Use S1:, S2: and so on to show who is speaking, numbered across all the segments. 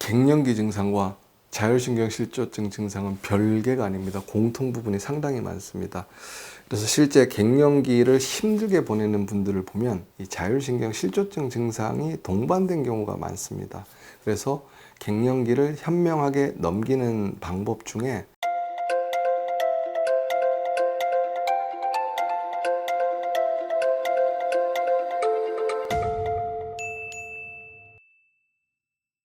S1: 갱년기 증상과 자율신경 실조증 증상은 별개가 아닙니다. 공통 부분이 상당히 많습니다. 그래서 실제 갱년기를 힘들게 보내는 분들을 보면 이 자율신경 실조증 증상이 동반된 경우가 많습니다. 그래서 갱년기를 현명하게 넘기는 방법 중에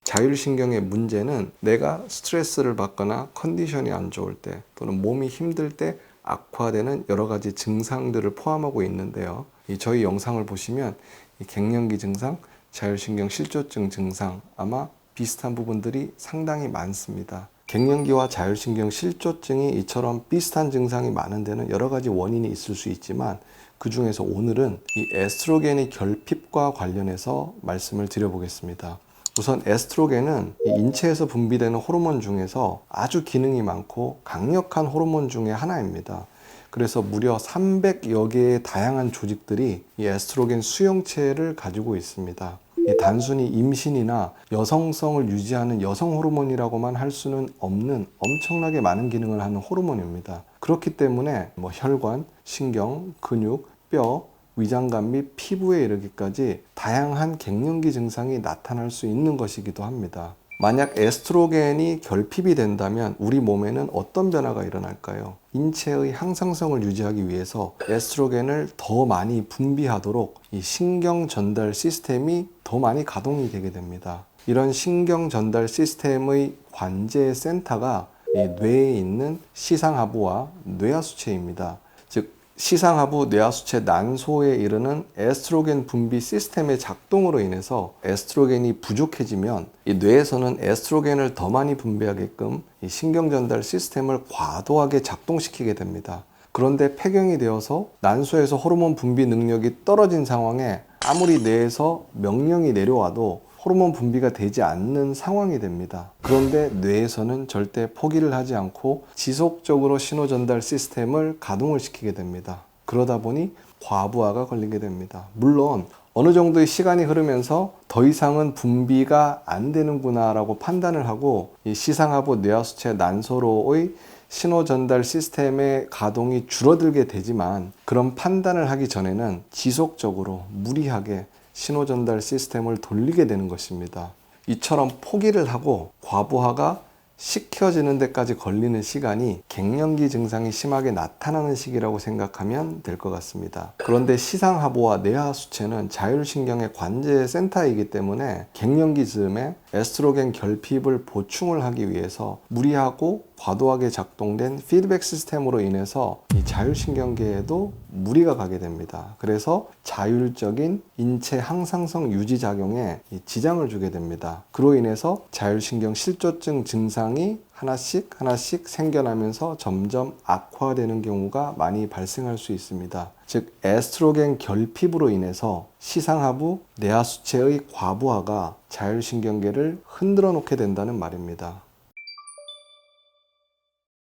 S1: 자율신경의 문제는 내가 스트레스를 받거나 컨디션이 안 좋을 때 또는 몸이 힘들 때 악화되는 여러 가지 증상들을 포함하고 있는데요. 저희 영상을 보시면 이 갱년기 증상, 자율신경 실조증 증상 아마 비슷한 부분들이 상당히 많습니다. 갱년기와 자율신경 실조증이 이처럼 비슷한 증상이 많은 데는 여러 가지 원인이 있을 수 있지만 그 중에서 오늘은 이 에스트로겐의 결핍과 관련해서 말씀을 드려보겠습니다. 우선 에스트로겐은 인체에서 분비되는 호르몬 중에서 아주 기능이 많고 강력한 호르몬 중에 하나입니다. 그래서 무려 300여 개의 다양한 조직들이 이 에스트로겐 수용체를 가지고 있습니다. 단순히 임신이나 여성성을 유지하는 여성 호르몬이라고만 할 수는 없는 엄청나게 많은 기능을 하는 호르몬입니다. 그렇기 때문에 혈관, 신경, 근육, 뼈, 위장관 및 피부에 이르기까지 다양한 갱년기 증상이 나타날 수 있는 것이기도 합니다. 만약 에스트로겐이 결핍이 된다면 우리 몸에는 어떤 변화가 일어날까요? 인체의 항상성을 유지하기 위해서 에스트로겐을 더 많이 분비하도록 이 신경 전달 시스템이 더 많이 가동이 되게 됩니다. 이런 신경 전달 시스템의 관제 센터가 이 뇌에 있는 시상하부와 뇌하수체입니다. 즉 시상하부 뇌하수체 난소에 이르는 에스트로겐 분비 시스템의 작동으로 인해서 에스트로겐이 부족해지면 이 뇌에서는 에스트로겐을 더 많이 분비하게끔 이 신경 전달 시스템을 과도하게 작동시키게 됩니다. 그런데 폐경이 되어서 난소에서 호르몬 분비 능력이 떨어진 상황에 아무리 뇌에서 명령이 내려와도 호르몬 분비가 되지 않는 상황이 됩니다. 그런데 뇌에서는 절대 포기를 하지 않고 지속적으로 신호 전달 시스템을 가동을 시키게 됩니다. 그러다 보니 과부하가 걸리게 됩니다. 물론 어느 정도의 시간이 흐르면서 더 이상은 분비가 안 되는구나 라고 판단을 하고 이 시상하부 뇌하수체 난소로의 신호 전달 시스템의 가동이 줄어들게 되지만 그런 판단을 하기 전에는 지속적으로 무리하게 신호 전달 시스템을 돌리게 되는 것입니다. 이처럼 포기를 하고 과부하가 식혀지는 데까지 걸리는 시간이 갱년기 증상이 심하게 나타나는 시기라고 생각하면 될 것 같습니다. 그런데 시상하부와 뇌하수체는 자율신경의 관제 센터이기 때문에 갱년기 즈음에 에스트로겐 결핍을 보충을 하기 위해서 무리하고 과도하게 작동된 피드백 시스템으로 인해서 이 자율신경계에도 무리가 가게 됩니다. 그래서 자율적인 인체 항상성 유지 작용에 지장을 주게 됩니다. 그로 인해서 자율신경 실조증 증상이 하나씩 생겨나면서 점점 악화되는 경우가 많이 발생할 수 있습니다. 즉 에스트로겐 결핍으로 인해서 시상하부 뇌하수체의 과부하가 자율신경계를 흔들어 놓게 된다는 말입니다.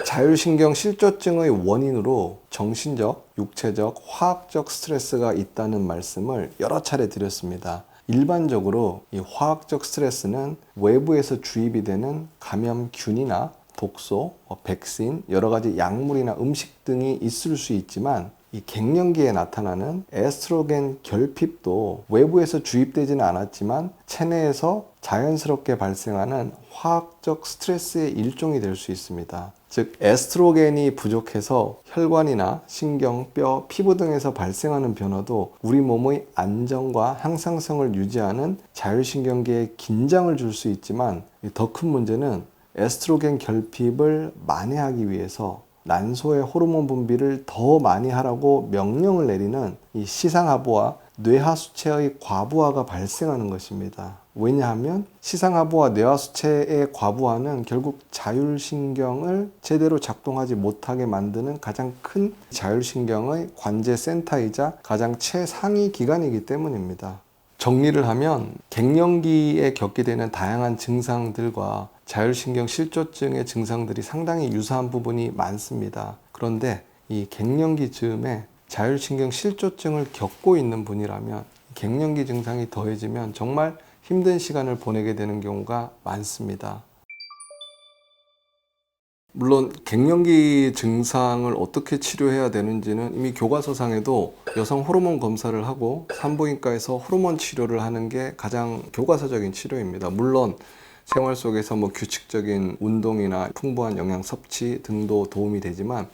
S1: 자율신경 실조증의 원인으로 정신적, 육체적, 화학적 스트레스가 있다는 말씀을 여러 차례 드렸습니다. 일반적으로 이 화학적 스트레스는 외부에서 주입이 되는 감염균이나 독소, 백신, 여러 가지 약물이나 음식 등이 있을 수 있지만 이 갱년기에 나타나는 에스트로겐 결핍도 외부에서 주입되지는 않았지만 체내에서 자연스럽게 발생하는 화학적 스트레스의 일종이 될 수 있습니다. 즉 에스트로겐이 부족해서 혈관이나 신경, 뼈, 피부 등에서 발생하는 변화도 우리 몸의 안정과 항상성을 유지하는 자율신경계에 긴장을 줄 수 있지만 더 큰 문제는 에스트로겐 결핍을 만회하기 위해서 난소의 호르몬 분비를 더 많이 하라고 명령을 내리는 이 시상하부와 뇌하수체의 과부하가 발생하는 것입니다. 왜냐하면 시상하부와 뇌하수체의 과부하는 결국 자율신경을 제대로 작동하지 못하게 만드는 가장 큰 자율신경의 관제 센터이자 가장 최상위 기관이기 때문입니다. 정리를 하면 갱년기에 겪게 되는 다양한 증상들과 자율신경 실조증의 증상들이 상당히 유사한 부분이 많습니다. 그런데 이 갱년기 즈음에 자율신경 실조증을 겪고 있는 분이라면 갱년기 증상이 더해지면 정말 힘든 시간을 보내게 되는 경우가 많습니다. 물론 갱년기 증상을 어떻게 치료해야 되는지는 이미 교과서상에도 여성 호르몬 검사를 하고 산부인과에서 호르몬 치료를 하는 게 가장 교과서적인 치료입니다. 물론 생활 속에서 규칙적인 운동이나 풍부한 영양 섭취 등도 도움이 되지만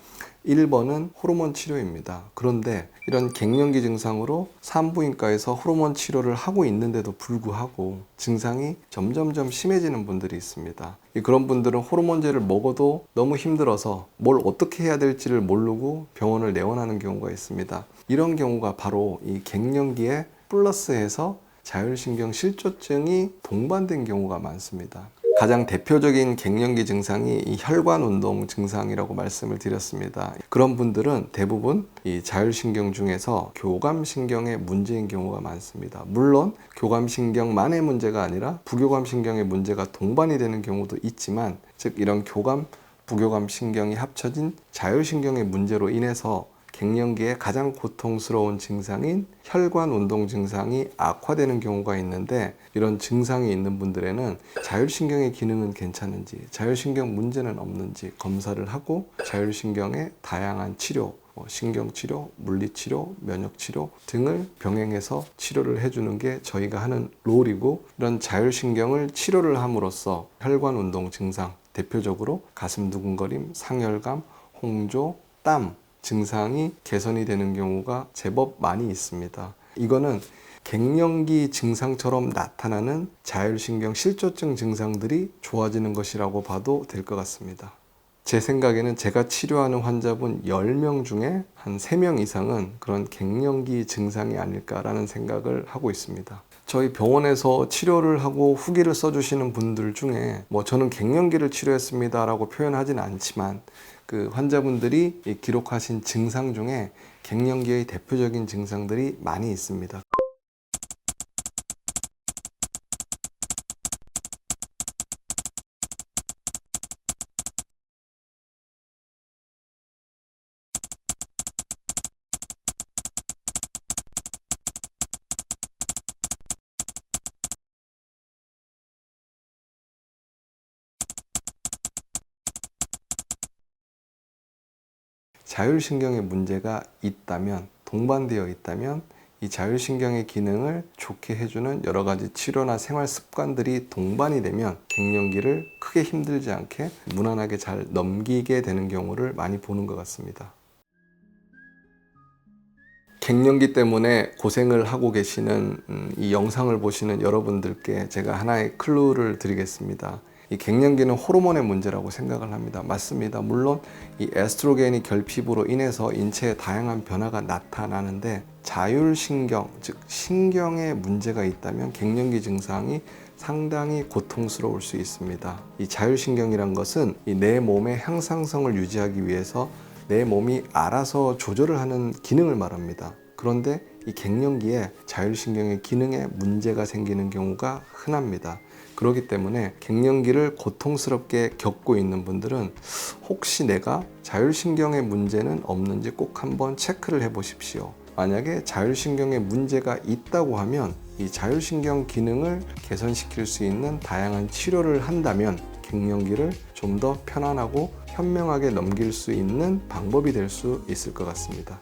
S1: 1번은 호르몬 치료입니다. 그런데 이런 갱년기 증상으로 산부인과에서 호르몬 치료를 하고 있는데도 불구하고 증상이 점점점 심해지는 분들이 있습니다. 그런 분들은 호르몬제를 먹어도 너무 힘들어서 뭘 어떻게 해야 될지를 모르고 병원을 내원하는 경우가 있습니다. 이런 경우가 바로 이 갱년기에 플러스해서 자율신경 실조증이 동반된 경우가 많습니다. 가장 대표적인 갱년기 증상이 이 혈관 운동 증상이라고 말씀을 드렸습니다. 그런 분들은 대부분 이 자율신경 중에서 교감신경의 문제인 경우가 많습니다. 물론 교감신경만의 문제가 아니라 부교감신경의 문제가 동반이 되는 경우도 있지만, 즉 이런 교감, 부교감신경이 합쳐진 자율신경의 문제로 인해서 갱년기에 가장 고통스러운 증상인 혈관 운동 증상이 악화되는 경우가 있는데, 이런 증상이 있는 분들에는 자율신경의 기능은 괜찮은지, 자율신경 문제는 없는지 검사를 하고 자율신경의 다양한 치료, 신경치료, 물리치료, 면역치료 등을 병행해서 치료를 해주는 게 저희가 하는 롤이고, 이런 자율신경을 치료를 함으로써 혈관 운동 증상, 대표적으로 가슴 두근거림, 상열감, 홍조, 땀 증상이 개선이 되는 경우가 제법 많이 있습니다. 이거는 갱년기 증상처럼 나타나는 자율신경 실조증 증상들이 좋아지는 것이라고 봐도 될 것 같습니다. 제 생각에는 제가 치료하는 환자분 10명 중에 한 3명 이상은 그런 갱년기 증상이 아닐까라는 생각을 하고 있습니다. 저희 병원에서 치료를 하고 후기를 써주시는 분들 중에 저는 갱년기를 치료했습니다 라고 표현하진 않지만, 그 환자분들이 기록하신 증상 중에 갱년기의 대표적인 증상들이 많이 있습니다. 자율신경에 문제가 있다면, 동반되어 있다면 이 자율신경의 기능을 좋게 해주는 여러 가지 치료나 생활 습관들이 동반이 되면 갱년기를 크게 힘들지 않게 무난하게 잘 넘기게 되는 경우를 많이 보는 것 같습니다. 갱년기 때문에 고생을 하고 계시는 이 영상을 보시는 여러분들께 제가 하나의 클루를 드리겠습니다. 이 갱년기는 호르몬의 문제라고 생각을 합니다. 맞습니다. 물론 이 에스트로겐이 결핍으로 인해서 인체에 다양한 변화가 나타나는데, 자율신경, 즉 신경에 문제가 있다면 갱년기 증상이 상당히 고통스러울 수 있습니다. 이 자율신경이란 것은 이 내 몸의 향상성을 유지하기 위해서 내 몸이 알아서 조절을 하는 기능을 말합니다. 그런데 이 갱년기에 자율신경의 기능에 문제가 생기는 경우가 흔합니다. 그렇기 때문에 갱년기를 고통스럽게 겪고 있는 분들은 혹시 내가 자율신경의 문제는 없는지 꼭 한번 체크를 해 보십시오. 만약에 자율신경에 문제가 있다고 하면 이 자율신경 기능을 개선시킬 수 있는 다양한 치료를 한다면 갱년기를 좀 더 편안하고 현명하게 넘길 수 있는 방법이 될 수 있을 것 같습니다.